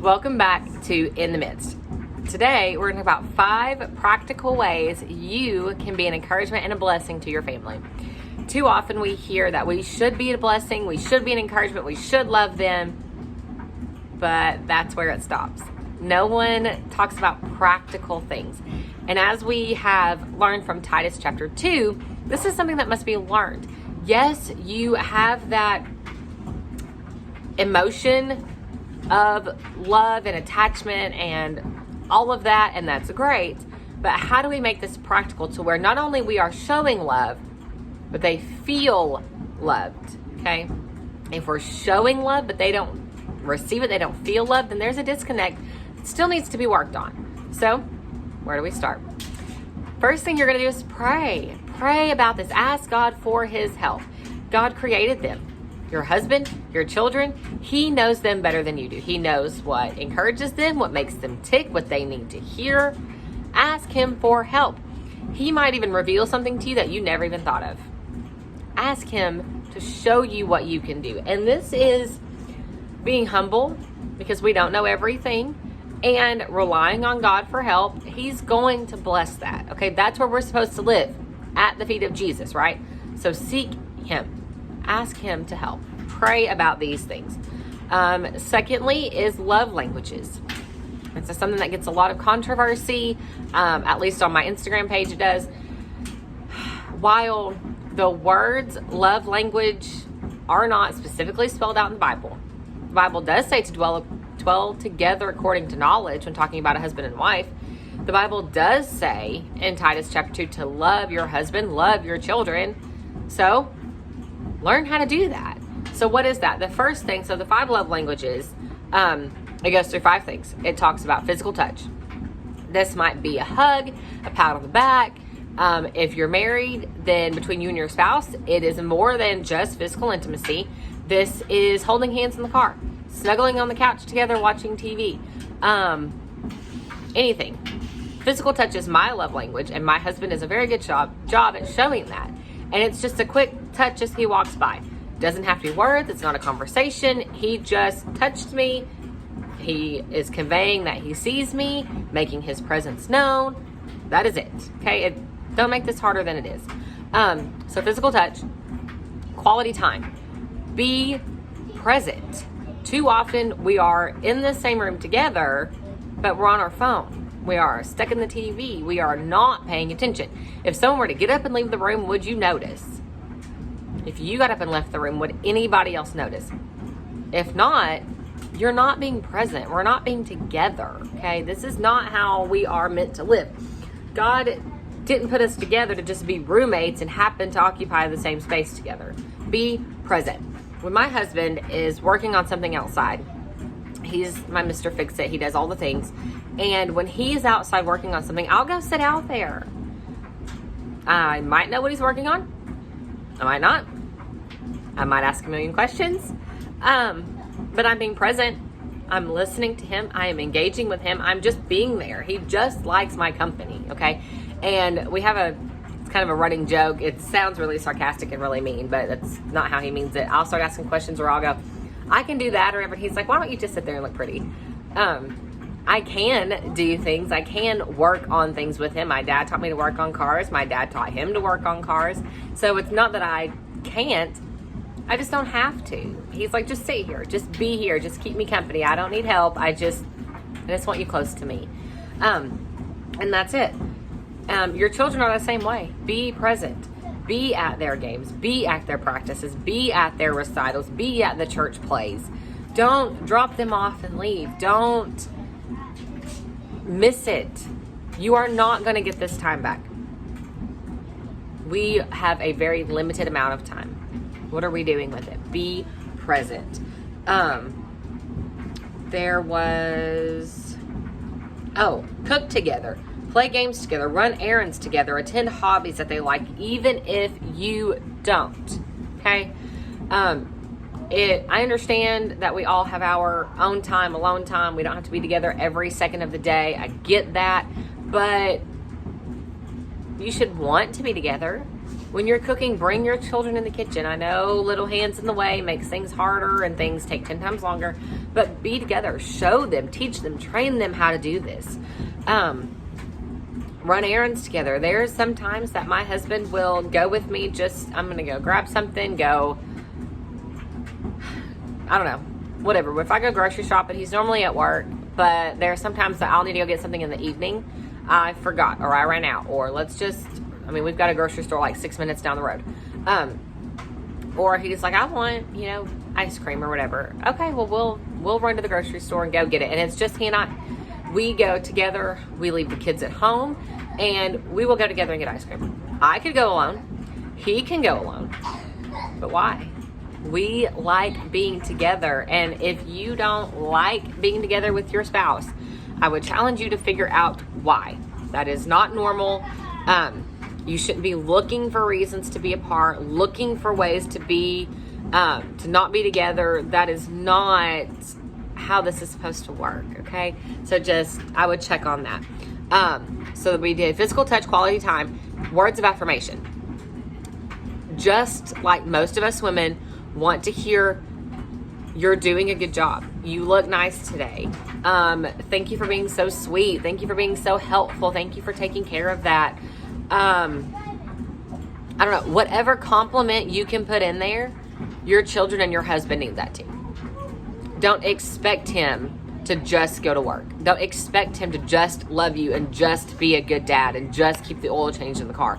Welcome back to In the Midst. Today, we're going to talk about 5 practical ways you can be an encouragement and a blessing to your family. Too often we hear that we should be a blessing, we should be an encouragement, we should love them, but that's where it stops. No one talks about practical things. And as we have learned from Titus chapter 2, this is something that must be learned. Yes, you have that emotion of love and attachment and all of that, and that's great. But how do we make this practical to where not only we are showing love, but they feel loved, okay? If we're showing love, but they don't receive it, they don't feel love, then there's a disconnect. It still needs to be worked on. So, where do we start? First thing you're going to do is pray. Pray about this. Ask God for His help. God created them. Your husband, your children, He knows them better than you do. He knows what encourages them, what makes them tick, what they need to hear. Ask Him for help. He might even reveal something to you that you never even thought of. Ask Him to show you what you can do. And this is being humble because we don't know everything and relying on God for help. He's going to bless that. Okay, that's where we're supposed to live, at the feet of Jesus, right? So seek Him. Ask Him to help. Pray about these things. Secondly is love languages. It's something that gets a lot of controversy, at least on my Instagram page it does. While the words love language are not specifically spelled out in the Bible does say to dwell together according to knowledge when talking about a husband and wife. The Bible does say in Titus chapter 2 to love your husband, love your children. So learn how to do that. So what is that? The first thing, so the 5 love languages, it goes through 5 things. It talks about physical touch. This might be a hug, a pat on the back. If you're married, then between you and your spouse, it is more than just physical intimacy. This is holding hands in the car, snuggling on the couch together, watching TV, anything. Physical touch is my love language, and my husband does a very good job at showing that. And it's just a quick touch as he walks by. Doesn't have to be words. It's not a conversation. He just touched me. He is conveying that he sees me, making his presence known. That is it. Okay? Don't make this harder than it is. So physical touch, quality time. Be present. Too often we are in the same room together, but we're on our phone. We are stuck in the TV. We are not paying attention. If someone were to get up and leave the room, would you notice? If you got up and left the room, would anybody else notice? If not, you're not being present. We're not being together, okay? This is not how we are meant to live. God didn't put us together to just be roommates and happen to occupy the same space together. Be present. When my husband is working on something outside, he's my Mr. Fix-It. He does all the things. And when he is outside working on something, I'll go sit out there. I might know what he's working on. I might not. I might ask a million questions. But I'm being present. I'm listening to him. I am engaging with him. I'm just being there. He just likes my company, okay? And we have it's kind of a running joke. It sounds really sarcastic and really mean, but that's not how he means it. I'll start asking questions or I'll go, I can do that or whatever. He's like, why don't you just sit there and look pretty? I can do things. I can work on things with him. My dad taught me to work on cars. My dad taught him to work on cars. So it's not that I can't. I just don't have to. He's like, just sit here. Just be here. Just keep me company. I don't need help. I just want you close to me. And that's it. Your children are the same way. Be present. Be at their games. Be at their practices. Be at their recitals. Be at the church plays. Don't drop them off and leave. Don't miss it. You are not going to get this time back. We have a very limited amount of time. What are we doing with it? Be present. Cook together. Play games together, run errands together, attend hobbies that they like, even if you don't, okay? I understand that we all have our own time, alone time. We don't have to be together every second of the day. I get that, but you should want to be together. When you're cooking, bring your children in the kitchen. I know little hands in the way makes things harder and things take 10 times longer, but be together. Show them, teach them, train them how to do this. Run errands together. There's sometimes that my husband will go with me, I'm going to go grab something, I don't know, whatever. If I go grocery shopping, he's normally at work, but there's sometimes that I'll need to go get something in the evening. I forgot, or I ran out, or we've got a grocery store like 6 minutes down the road. Or he's like, I want, ice cream or whatever. Okay, well, we'll run to the grocery store and go get it. And it's just he and I. We go together. We leave the kids at home, and we will go together and get ice cream. I could go alone. He can go alone. But why? We like being together. And if you don't like being together with your spouse, I would challenge you to figure out why. That is not normal. You shouldn't be looking for reasons to be apart, looking for ways to not be together. That is not how this is supposed to work, okay? So I would check on that. So we did physical touch, quality time, words of affirmation. Just like most of us women want to hear, you're doing a good job. You look nice today. Thank you for being so sweet. Thank you for being so helpful. Thank you for taking care of that. I don't know, whatever compliment you can put in there, your children and your husband need that too. Don't expect him to just go to work. Don't expect him to just love you and just be a good dad and just keep the oil changed in the car.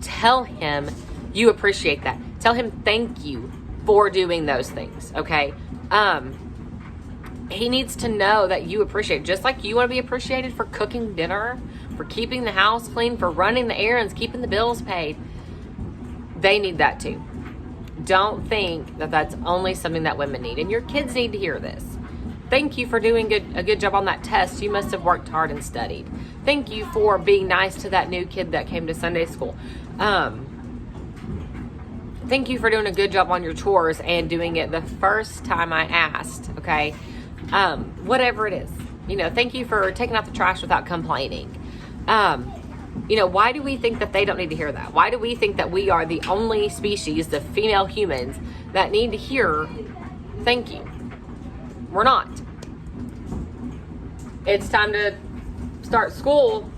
Tell him you appreciate that. Tell him thank you for doing those things, okay? He needs to know that you appreciate, just like you want to be appreciated for cooking dinner, for keeping the house clean, for running the errands, keeping the bills paid. They need that too. Don't think that that's only something that women need. And your kids need to hear this. Thank you for doing a good job on that test. You must have worked hard and studied. Thank you for being nice to that new kid that came to Sunday school. Thank you for doing a good job on your chores and doing it the first time I asked, okay? Whatever it is. Thank you for taking out the trash without complaining. Why do we think that they don't need to hear that? Why do we think that we are the only species, the female humans, that need to hear thank you? We're not. It's time to start school.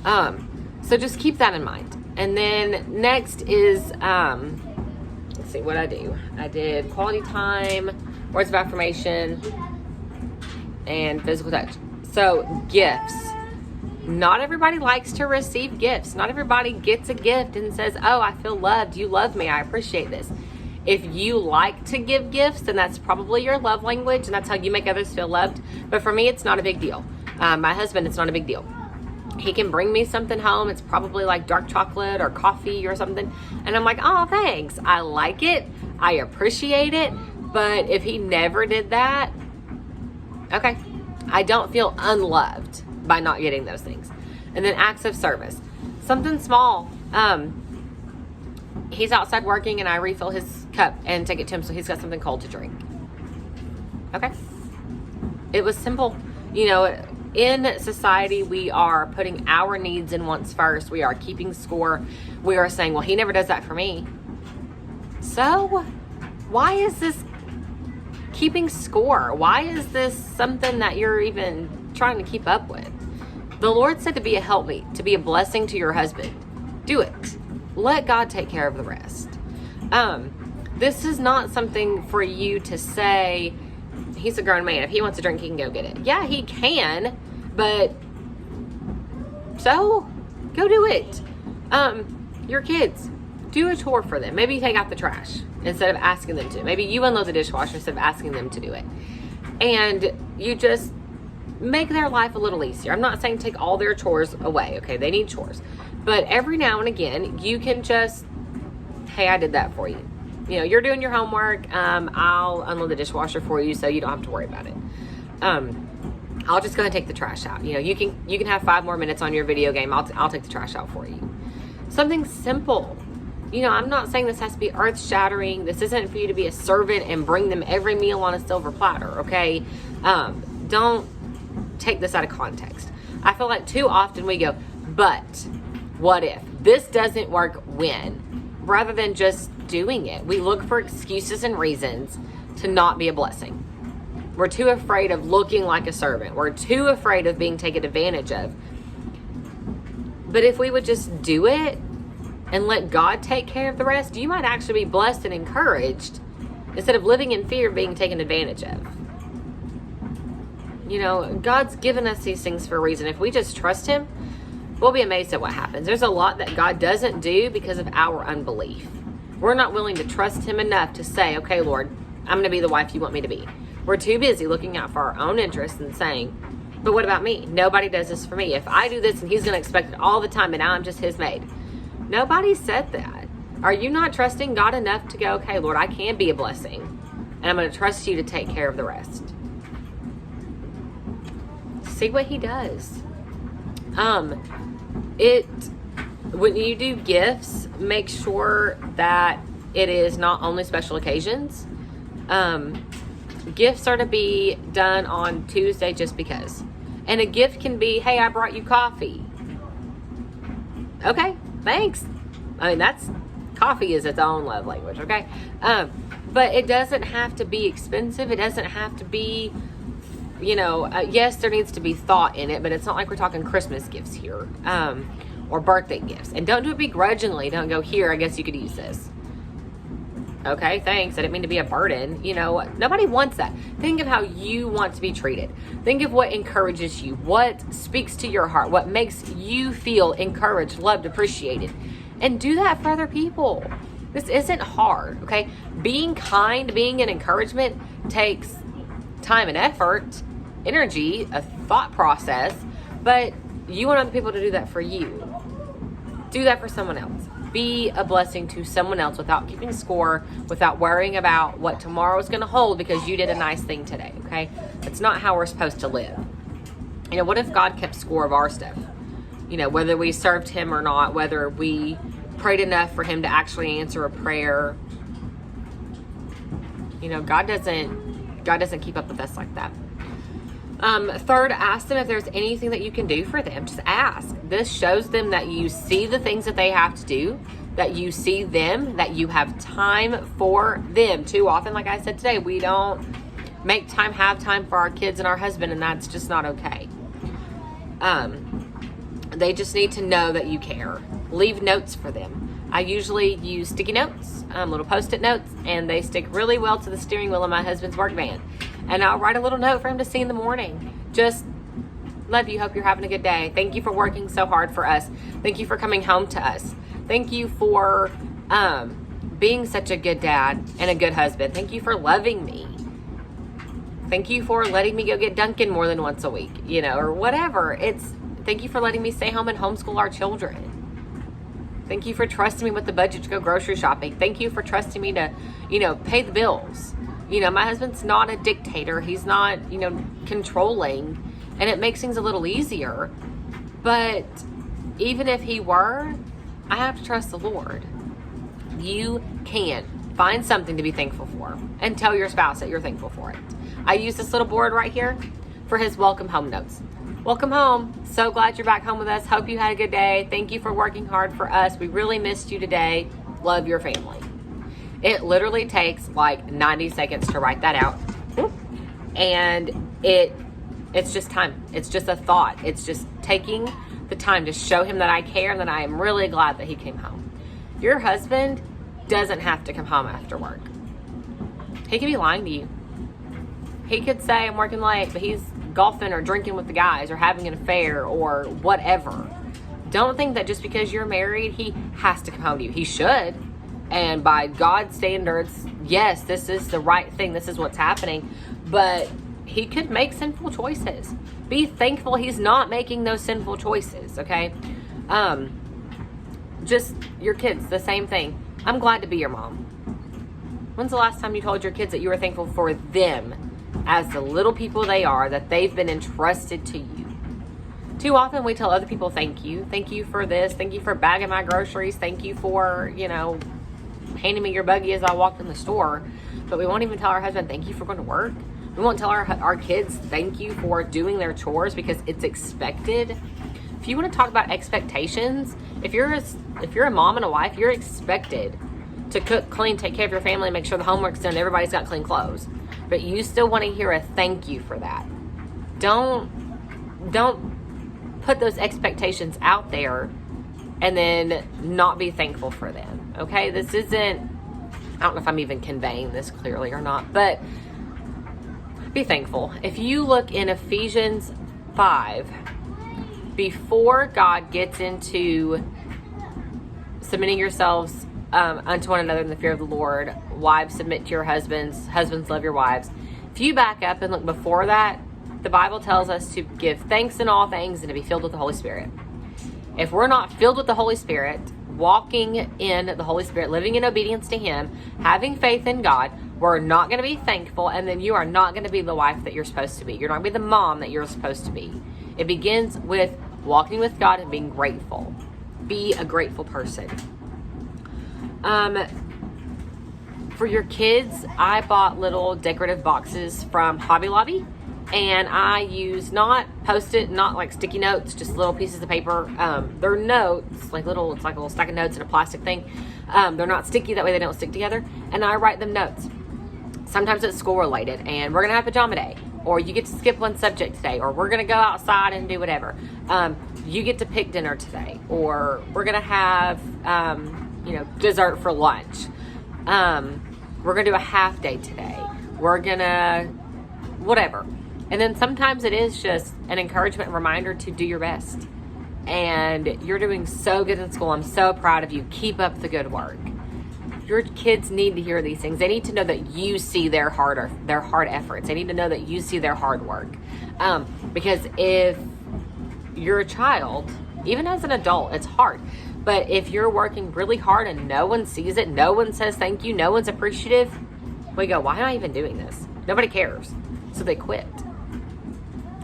So just keep that in mind. And then next is, let's see what I do. I did quality time, words of affirmation, and physical touch. So gifts. Not everybody likes to receive gifts. Not everybody gets a gift and says, oh, I feel loved. You love me. I appreciate this. If you like to give gifts, then that's probably your love language, and that's how you make others feel loved. But for me, it's not a big deal. My husband, it's not a big deal. He can bring me something home. It's probably like dark chocolate or coffee or something. And I'm like, oh, thanks. I like it. I appreciate it. But if he never did that, okay. I don't feel unloved by not getting those things. And then acts of service. Something small. He's outside working and I refill his cup and take it to him so he's got something cold to drink. Okay. It was simple. In society, we are putting our needs in once first. We are keeping score. We are saying, well, he never does that for me. So why is this keeping score? Why is this something that you're even trying to keep up with? The Lord said to be a helpmeet, to be a blessing to your husband. Do it. Let God take care of the rest. This is not something for you to say, he's a grown man. If he wants a drink, he can go get it. Yeah, he can, but so go do it. Your kids, do a chore for them. Maybe take out the trash instead of asking them to. Maybe you unload the dishwasher instead of asking them to do it. And you just make their life a little easier. I'm not saying take all their chores away, okay? They need chores. But every now and again, you can just, hey, I did that for you. You're doing your homework. I'll unload the dishwasher for you so you don't have to worry about it. I'll just go ahead and take the trash out. You can have 5 more minutes on your video game. I'll take the trash out for you. Something simple. I'm not saying this has to be earth-shattering. This isn't for you to be a servant and bring them every meal on a silver platter, okay? Don't take this out of context. I feel like too often we go, but what if? this doesn't work when, rather than just doing it. We look for excuses and reasons to not be a blessing. We're too afraid of looking like a servant. We're too afraid of being taken advantage of. But if we would just do it and let God take care of the rest, you might actually be blessed and encouraged instead of living in fear of being taken advantage of. You know, God's given us these things for a reason. If we just trust Him, we'll be amazed at what happens. There's a lot that God doesn't do because of our unbelief. We're not willing to trust Him enough to say, okay, Lord, I'm going to be the wife you want me to be. We're too busy looking out for our own interests and saying, but what about me? Nobody does this for me. If I do this and He's going to expect it all the time and now I'm just His maid. Nobody said that. Are you not trusting God enough to go, okay, Lord, I can be a blessing and I'm going to trust you to take care of the rest? See what He does. When you do gifts, make sure that it is not only special occasions. Gifts are to be done on Tuesday just because. And a gift can be, hey, I brought you coffee. Okay, thanks. I mean, coffee is its own love language, okay? But it doesn't have to be expensive. It doesn't have to be, yes, there needs to be thought in it, but it's not like we're talking Christmas gifts here, or birthday gifts. And don't do it begrudgingly. Don't go, here, I guess you could use this. Okay, thanks. I didn't mean to be a burden. Nobody wants that. Think of how you want to be treated. Think of what encourages you, what speaks to your heart, what makes you feel encouraged, loved, appreciated. And do that for other people. This isn't hard, okay? Being kind, being an encouragement takes time and effort, energy, a thought process, but you want other people to do that for you. Do that for someone else. Be a blessing to someone else without keeping score, without worrying about what tomorrow is going to hold because you did a nice thing today, okay? That's not how we're supposed to live. What if God kept score of our stuff? Whether we served Him or not, whether we prayed enough for Him to actually answer a prayer. God doesn't keep up with us like that. Third, ask them if there's anything that you can do for them. Just ask. This shows them that you see the things that they have to do, that you see them, that you have time for them. Too often, like I said today, we don't have time for our kids and our husband, and that's just not okay. They just need to know that you care. Leave notes for them. I usually use sticky notes, little Post-it notes, and they stick really well to the steering wheel of my husband's work van. And I'll write a little note for him to see in the morning. Just, love you, hope you're having a good day. Thank you for working so hard for us. Thank you for coming home to us. Thank you for being such a good dad and a good husband. Thank you for loving me. Thank you for letting me go get Dunkin' more than once a week, or whatever. Thank you for letting me stay home and homeschool our children. Thank you for trusting me with the budget to go grocery shopping. Thank you for trusting me to, pay the bills. My husband's not a dictator. He's not, controlling. And it makes things a little easier. But even if he were, I have to trust the Lord. You can find something to be thankful for and tell your spouse that you're thankful for it. I use this little board right here for his welcome home notes. Welcome home. So glad you're back home with us. Hope you had a good day. Thank you for working hard for us. We really missed you today. Love your family. It literally takes like 90 seconds to write that out. And it's just time. It's just a thought. It's just taking the time to show him that I care and that I am really glad that he came home. Your husband doesn't have to come home after work. He could be lying to you. He could say, I'm working late, but he's golfing or drinking with the guys or having an affair or whatever. Don't think that just because you're married, he has to come home to you. He should. And by God's standards, yes, this is the right thing. This is what's happening. But he could make sinful choices. Be thankful he's not making those sinful choices, okay? Just your kids, the same thing. I'm glad to be your mom. When's the last time you told your kids that you were thankful for them as the little people they are, that they've been entrusted to you? Too often we tell other people, thank you. Thank you for this. Thank you for bagging my groceries. Thank you for, handing me your buggy as I walked in the store. But we won't even tell our husband, thank you for going to work. We won't tell our kids, thank you for doing their chores because it's expected. if you want to talk about expectations, if you're a mom and a wife, you're expected to cook, clean, take care of your family, make sure the homework's done, everybody's got clean clothes. But you still want to hear a thank you for that. Don't put those expectations out there and then not be thankful for them. Okay? This isn't, I don't know if I'm even conveying this clearly or not, but be thankful. If you look in Ephesians 5, before God gets into submitting yourselves unto one another in the fear of the Lord, wives submit to your husbands, husbands love your wives. If you back up and look before that, the Bible tells us to give thanks in all things and to be filled with the Holy Spirit. If we're not filled with the Holy Spirit, walking in the Holy Spirit, living in obedience to Him, having faith in God, we're not going to be thankful, and then you are not going to be the wife that you're supposed to be. You're not going to be the mom that you're supposed to be. It begins with walking with God and being grateful. Be a grateful person. For your kids, I bought little decorative boxes from Hobby Lobby, and I use not Post-it, not like sticky notes, just little pieces of paper. They're notes, it's like a little stack of notes in a plastic thing. They're not sticky, that way they don't stick together. And I write them notes. Sometimes it's school related, and we're gonna have pajama day, or you get to skip one subject today, or we're gonna go outside and do whatever. You get to pick dinner today, or we're gonna have dessert for lunch. We're gonna do a half day today. We're gonna whatever. And then sometimes it is just an encouragement and reminder to do your best. And you're doing so good in school. I'm so proud of you. Keep up the good work. Your kids need to hear these things. They need to know that you see their hard efforts. They need to know that you see their hard work. Because if you're a child, even as an adult, it's hard. But if you're working really hard and no one sees it, no one says thank you, no one's appreciative, we go, why am I even doing this? Nobody cares. So they quit.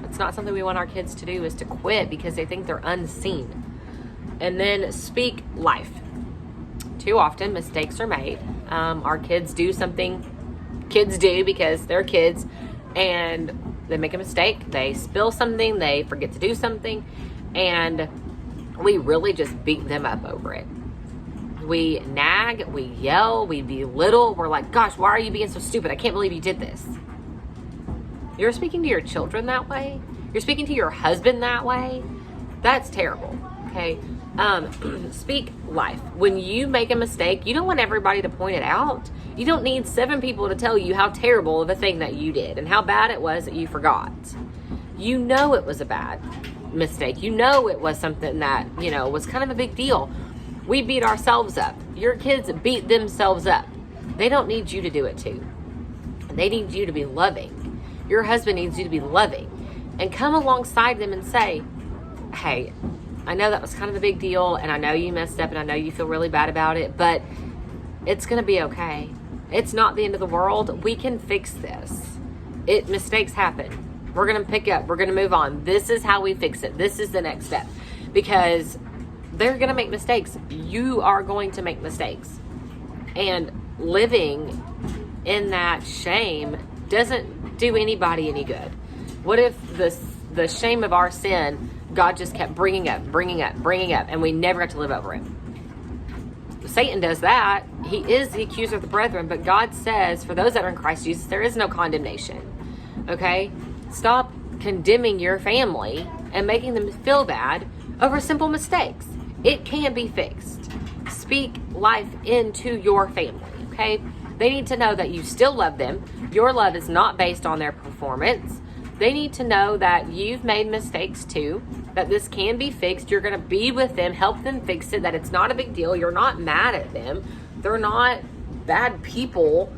It's not something we want our kids to do, is to quit because they think they're unseen. And then speak life. Too often mistakes are made. Our kids do something kids do because they're kids, and they make a mistake. They spill something, they forget to do something, and we really just beat them up over it. We nag, we yell, we belittle. We're like, gosh, why are you being so stupid? I can't believe you did this. You're speaking to your children that way. You're speaking to your husband that way. That's terrible, okay? Speak life. When you make a mistake, you don't want everybody to point it out. You don't need 7 people to tell you how terrible of a thing that you did and how bad it was that you forgot. You know it was a bad mistake. You know it was something that, was kind of a big deal. We beat ourselves up. Your kids beat themselves up. They don't need you to do it too. They need you to be loving. Your husband needs you to be loving. And come alongside them and say, hey, I know that was kind of a big deal, and I know you messed up, and I know you feel really bad about it, but it's going to be okay. It's not the end of the world. We can fix this. Mistakes happen. We're going to pick up. We're going to move on. This is how we fix it. This is the next step. Because they're going to make mistakes. You are going to make mistakes. And living in that shame doesn't do anybody any good. What if the shame of our sin, God just kept bringing up, and we never got to live over it? Satan does that. He is the accuser of the brethren, but God says, for those that are in Christ Jesus, there is no condemnation. Okay? Stop condemning your family and making them feel bad over simple mistakes. It can be fixed. Speak life into your family, okay? They need to know that you still love them. Your love is not based on their performance. They need to know that you've made mistakes too, that this can be fixed. You're going to be with them, help them fix it, that it's not a big deal. You're not mad at them. They're not bad people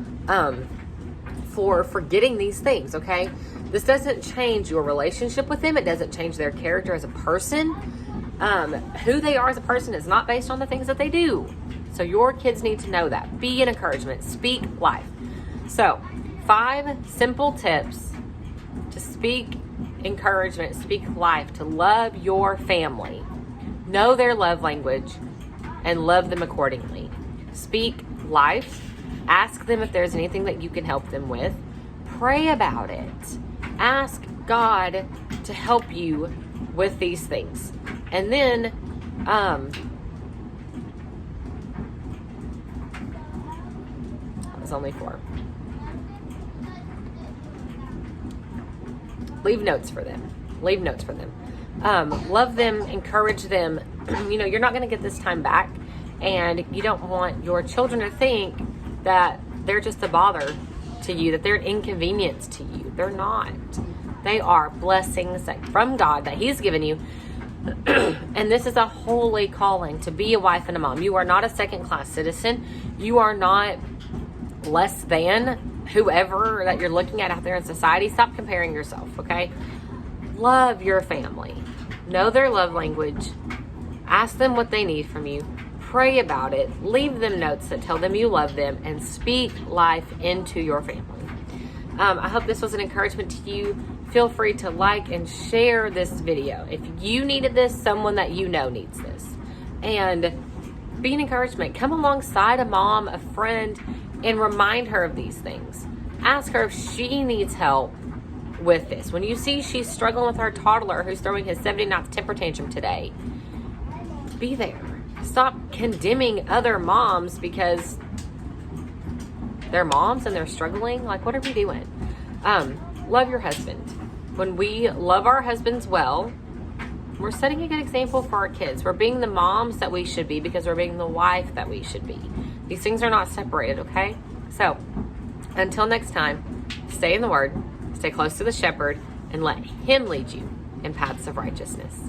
for forgetting these things, okay? This doesn't change your relationship with them. It doesn't change their character as a person. Who they are as a person is not based on the things that they do. So your kids need to know that. Be an encouragement. Speak life. So 5 simple tips to speak encouragement, speak life, to love your family. Know their love language and love them accordingly. Speak life. Ask them if there's anything that you can help them with. Pray about it. Ask God to help you with these things. And then, that was only 4. Leave notes for them. Leave notes for them. Love them, encourage them. You're not going to get this time back, and you don't want your children to think that they're just a bother to you, that they're an inconvenience to you. They're not. They are blessings from God that He's given you. And this is a holy calling to be a wife and a mom. You are not a second-class citizen. You are not less than whoever that you're looking at out there in society. Stop comparing yourself, okay? Love your family. Know their love language. Ask them what they need from you. Pray about it. Leave them notes that tell them you love them, and speak life into your family. I hope this was an encouragement to you. Feel free to like and share this video. If you needed this, someone that you know needs this. And be an encouragement. Come alongside a mom, a friend, and remind her of these things. Ask her if she needs help with this. When you see she's struggling with her toddler who's throwing his 79th temper tantrum today, be there. Stop condemning other moms because they're moms and they're struggling. Like, what are we doing? Love your husband. When we love our husbands well, we're setting a good example for our kids. We're being the moms that we should be because we're being the wife that we should be. These things are not separated, okay? So, until next time, stay in the Word, stay close to the shepherd, and let Him lead you in paths of righteousness.